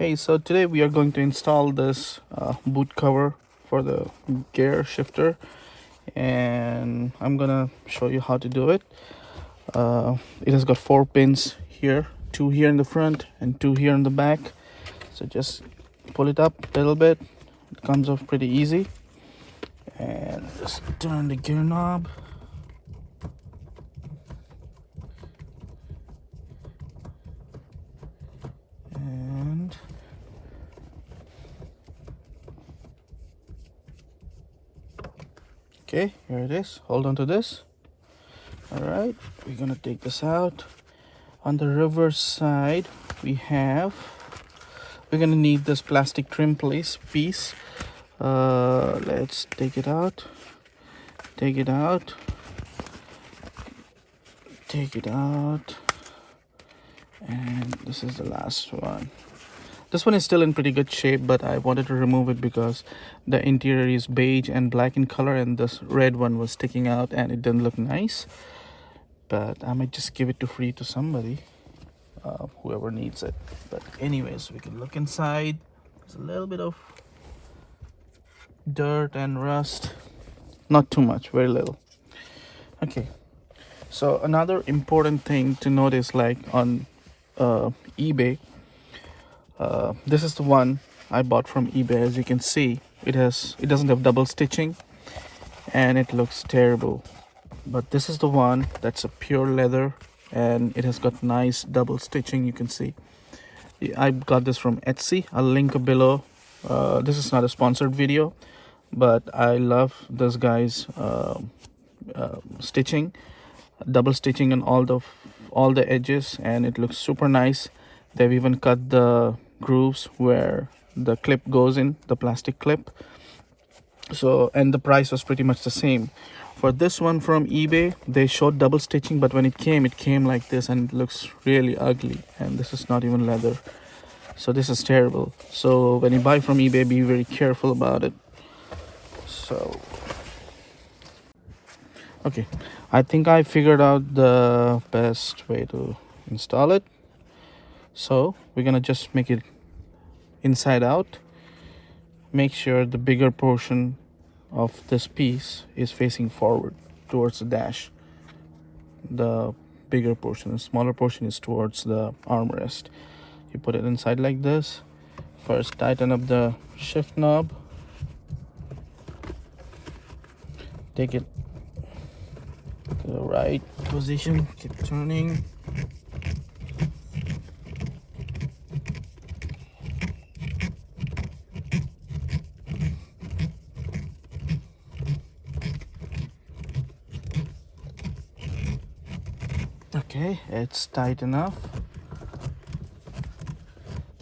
Hey, so today we are going to install this boot cover for the gear shifter, and I'm gonna show you how to do it. It has got 4 pins here, 2 here in the front and 2 here in the back. So just pull it up a little bit. It comes off pretty easy, and just turn the gear knob. And okay, here it is. Hold on to this. All right, we're gonna take this out. On the reverse side, we're gonna need this plastic trim piece. Let's take it out. Take it out. Take it out. And this is the last one. This one is still in pretty good shape, but I wanted to remove it because the interior is beige and black in color, and this red one was sticking out and it didn't look nice. But I might just give it free to somebody, whoever needs it. But anyways, we can look inside. There's a little bit of dirt and rust, not too much, very little. Okay, so another important thing to notice, like on eBay, this is the one I bought from eBay. As you can see, it doesn't have double stitching and it looks terrible. But this is the one that's a pure leather, and it has got nice double stitching. You can see I got this from Etsy. I'll link below. This is not a sponsored video, but I love this guy's stitching, double stitching on all the edges, and it looks super nice. They've even cut the grooves where the clip goes in, the plastic clip. So, and the price was pretty much the same. For this one from eBay, they showed double stitching, but when it came like this, and it looks really ugly, and this is not even leather. So this is terrible. So when you buy from eBay, be very careful about it. So okay, I think I figured out the best way to install it. So we're gonna just make it inside out. Make sure the bigger portion of this piece is facing forward towards the dash. The bigger portion, the smaller portion is towards the armrest. You put it inside like this. First, tighten up the shift knob. Take it to the right position. Keep turning. Okay, it's tight enough.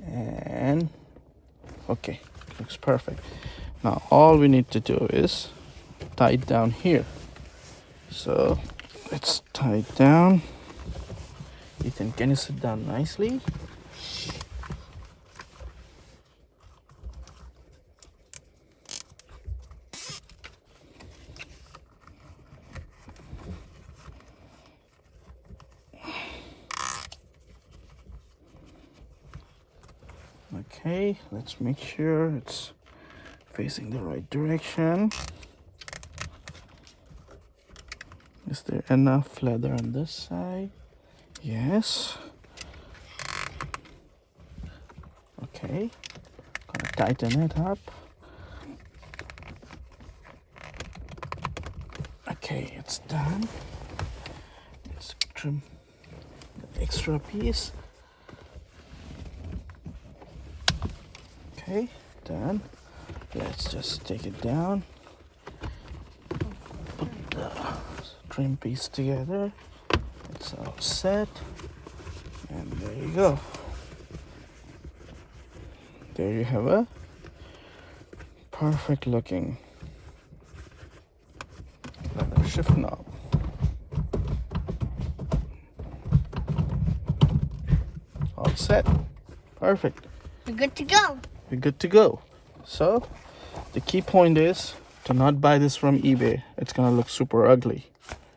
And okay, looks perfect. Now all we need to do is tie it down here. So let's tie it down. Ethan, can you sit down nicely? Okay, let's make sure it's facing the right direction. Is there enough leather on this side? Yes. Okay, gonna tighten it up. Okay, it's done. Let's trim the extra piece. Okay, done. Let's just take it down. Put the trim piece together. It's all set. And there you go. There you have a perfect looking leather shift knob. All set. Perfect. We're good to go. We're good to go. So the key point is to not buy this from eBay. It's gonna look super ugly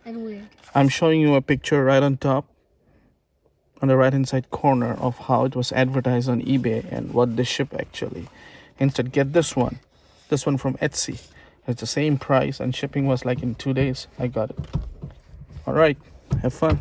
And weird. I'm showing you a picture right on top. on the right hand side corner of how it was advertised on eBay and what they ship actually. Instead, get this one from Etsy. It's the same price and shipping was like in 2 days. I got it. All right, have fun.